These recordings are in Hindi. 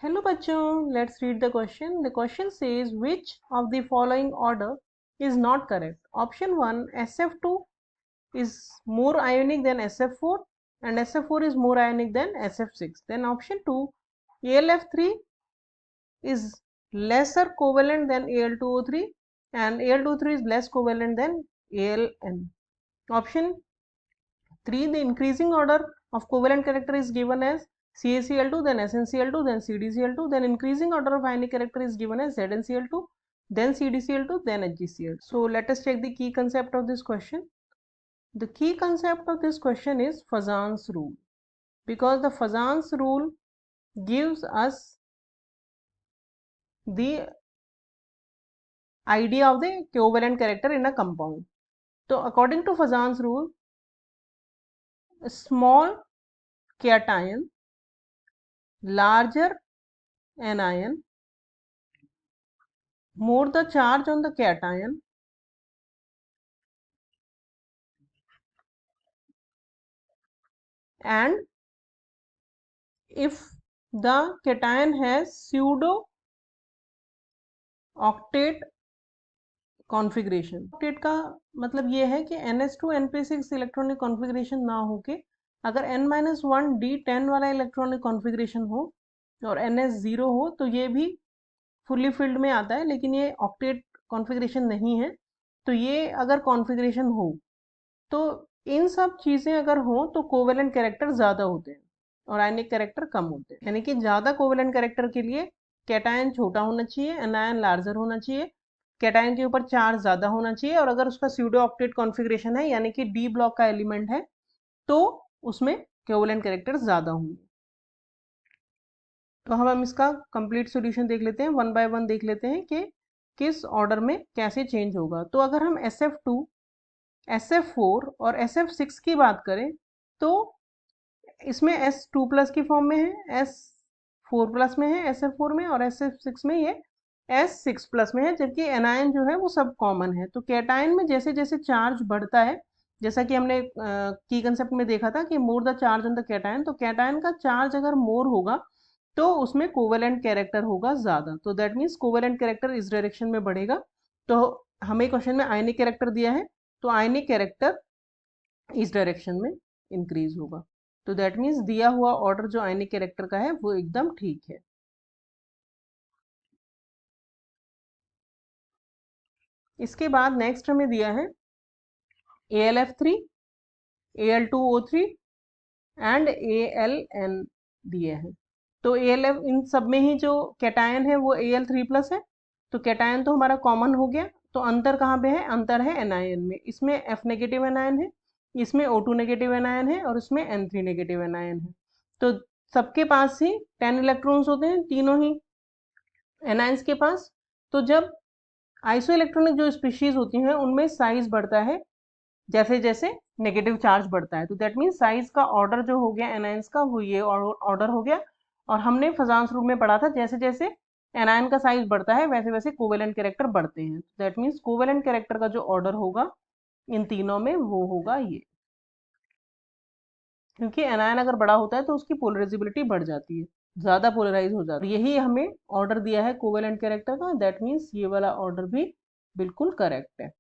Hello bachon, let's read the question. The question says which of the following order is not correct? Option 1, SF2 is more ionic than SF4 and SF4 is more ionic than SF6. Then option 2, AlF3 is lesser covalent than Al2O3 and Al2O3 is less covalent than Aln. Option 3, the increasing order of covalent character is given as CaCl2, then SnCl2, then CdCl2, then increasing order of ionic character is given as ZnCl2, then CdCl2, then HgCl2. So let us check the key concept of this question. The key concept of this question is Fazan's rule, because the Fazan's rule gives us the idea of the covalent character in a compound. So according to Fazan's rule, a small cation, larger anion, more the charge on the cation, and if the cation has pseudo octet configuration. Octet का मतलब ये है कि NH2 NP6 इलेक्ट्रॉनिक कॉन्फ़िगरेशन ना होके अगर N-1 D10 वाला इलेक्ट्रॉनिक कॉन्फ़िगरेशन हो और NH0 हो तो ये भी फुली फिल्ड में आता है, लेकिन ये ऑक्टेट कॉन्फ़िगरेशन नहीं है। तो ये अगर कॉन्फ़िगरेशन हो तो इन सब चीज़ें अगर हो तो कोवेलेंट कैरेक्टर ज़्यादा होते हैं और आयनिक कैरेक्टर कम होते हैं। यानी कि ज़्यादा कोवेलेंट कैरेक्टर के लिए कैटायन छोटा होना चाहिए, एनायन लार्जर होना चाहिए, कैटायन के ऊपर चार्ज ज़्यादा होना चाहिए, और अगर उसका स्यूडो ऑक्टेट कॉन्फ़िगरेशन है यानी कि डी ब्लॉक का एलिमेंट है तो उसमें कोवेलेंट कैरेक्टर ज़्यादा होंगे। तो हम इसका कंप्लीट सॉल्यूशन देख लेते हैं, वन बाय वन देख लेते हैं कि किस ऑर्डर में कैसे चेंज होगा। तो अगर हम SF2, SF4 और SF6 की बात करें तो इसमें S2 प्लस की फॉर्म में है, S4 प्लस में है SF4 में, और SF6 में ये S6 प्लस में है, जबकि एनायन जो है वो सब कॉमन है। तो कैटायन में जैसे जैसे चार्ज बढ़ता है, जैसा कि हमने की कंसेप्ट में देखा था कि more the charge on the cation, तो कैटायन का चार्ज अगर मोर होगा तो उसमें कोवेलेंट कैरेक्टर होगा ज़्यादा। तो दैट मीन्स कोवेलेंट कैरेक्टर इस डायरेक्शन में बढ़ेगा। तो हमें क्वेश्चन में आयनिक कैरेक्टर दिया है तो आयनिक कैरेक्टर इस डायरेक्शन में इंक्रीज होगा। तो दैट मीन्स दिया हुआ ऑर्डर जो आयनिक कैरेक्टर का है वो एकदम ठीक है। इसके बाद नेक्स्ट हमें दिया है AlF3, Al2O3 एंड Aln दिए हैं। तो AlF इन सब में ही जो कैटायन है वो Al3 प्लस है, तो कैटायन तो हमारा कॉमन हो गया। तो अंतर कहाँ पे है? अंतर है एनायन में। इसमें F नेगेटिव एनायन है, इसमें O2 नेगेटिव एनायन है, और इसमें N3 नेगेटिव एनायन है। तो सबके पास ही 10 इलेक्ट्रॉन्स होते हैं, तीनों ही एनायंस के पास। तो जब आइसो इलेक्ट्रॉनिक जो स्पीशीज होती हैं उनमें साइज बढ़ता है जैसे जैसे नेगेटिव चार्ज बढ़ता है। तो दैट मीन्स साइज का ऑर्डर जो हो गया एनायंस का वो ये ऑर्डर हो गया। और हमने फजांस रूल में पढ़ा था जैसे जैसे एनायन का साइज बढ़ता है वैसे वैसे कोवेलेंट कैरेक्टर बढ़ते हैं। दैट मीन्स कोवेलेंट कैरेक्टर का जो ऑर्डर होगा इन तीनों में वो होगा ये, क्योंकि एनायन अगर बड़ा होता है तो उसकी पोलराइजेबिलिटी बढ़ जाती है, ज्यादा पोलराइज हो जाती है। यही हमें ऑर्डर दिया है कोवेलेंट कैरेक्टर का, दैट मीन्स ये वाला ऑर्डर भी बिल्कुल करेक्ट है।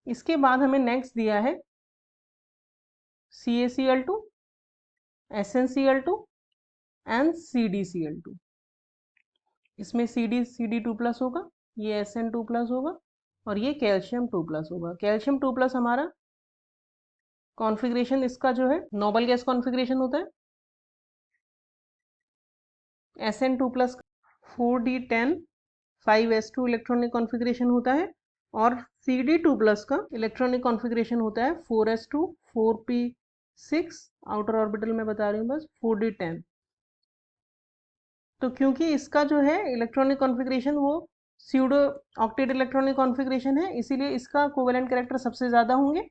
इसके बाद हमें नेक्स्ट दिया है CaCl2, SnCl2 एंड CdCl2। इसमें CD2 प्लस होगा, ये Sn2 प्लस होगा, और ये कैल्शियम 2 प्लस होगा। कैल्शियम 2 प्लस हमारा कॉन्फ़िगरेशन इसका जो है नोबल गैस कॉन्फ़िगरेशन होता है। Sn2 plus 4D10 5s2 electronic configuration होता है, और CD2 प्लस का इलेक्ट्रॉनिक कॉन्फ़िगरेशन होता है 4s2 4p6, आउटर ऑर्बिटल में बता रही हूँ बस, 4D10। तो क्योंकि इसका जो है इलेक्ट्रॉनिक कॉन्फ़िगरेशन वो स्यूडो ऑक्टेट इलेक्ट्रॉनिक कॉन्फ़िगरेशन है, इसीलिए इसका कोवेलेंट कैरेक्टर सबसे ज़्यादा होंगे।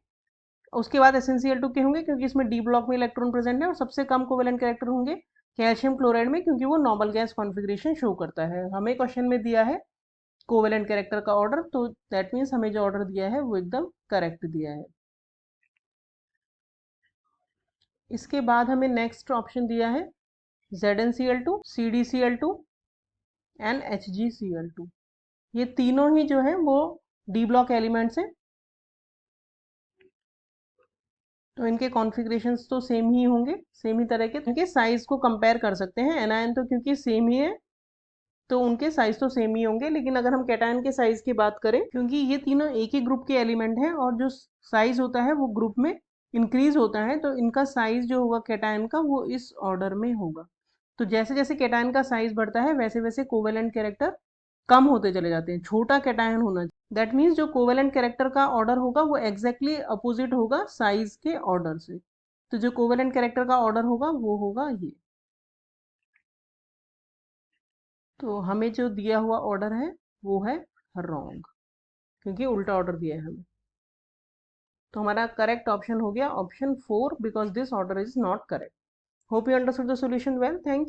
उसके बाद SnCl2 के होंगे क्योंकि इसमें डी ब्लॉक में इलेक्ट्रॉन प्रेजेंट है, और सबसे कम कोवेलेंट कैरेक्टर होंगे कैल्शियम क्लोराइड में क्योंकि वो नॉर्मल गैस कॉन्फ़िगरेशन शो करता है। हमें क्वेश्चन में दिया है कोवेलेंट कैरेक्टर का ऑर्डर, तो दैट मीन्स हमें जो ऑर्डर दिया है वो एकदम करेक्ट दिया है। इसके बाद हमें नेक्स्ट ऑप्शन दिया है ZnCl2, CdCl2 एंड HgCl2। ये तीनों ही जो है वो डी ब्लॉक एलिमेंट्स हैं। तो इनके कॉन्फ़िगरेशंस तो सेम ही होंगे, सेम ही तरह के। इनके साइज को कंपेयर कर सकते हैं, एनायन तो क्योंकि सेम ही है तो उनके साइज तो सेम ही होंगे। लेकिन अगर हम कैटायन के साइज की बात करें, क्योंकि ये तीनों एक ही ग्रुप के एलिमेंट हैं और जो साइज होता है वो ग्रुप में इंक्रीज होता है, तो इनका साइज जो होगा कैटायन का वो इस ऑर्डर में होगा। तो जैसे जैसे कैटायन का साइज बढ़ता है वैसे वैसे कोवेलेंट कैरेक्टर कम होते चले जाते हैं, छोटा कैटायन होना चाहिए। दैट मीन्स जो कोवेलेंट कैरेक्टर का ऑर्डर होगा वो एग्जैक्टली अपोजिट होगा साइज के ऑर्डर से। तो जो कोवेलेंट कैरेक्टर का ऑर्डर होगा वो होगा ये। तो हमें जो दिया हुआ ऑर्डर है वो है रॉन्ग, क्योंकि उल्टा ऑर्डर दिया है हमें। तो हमारा करेक्ट ऑप्शन हो गया option 4, because this order is not correct. Hope you understood the solution well. Thank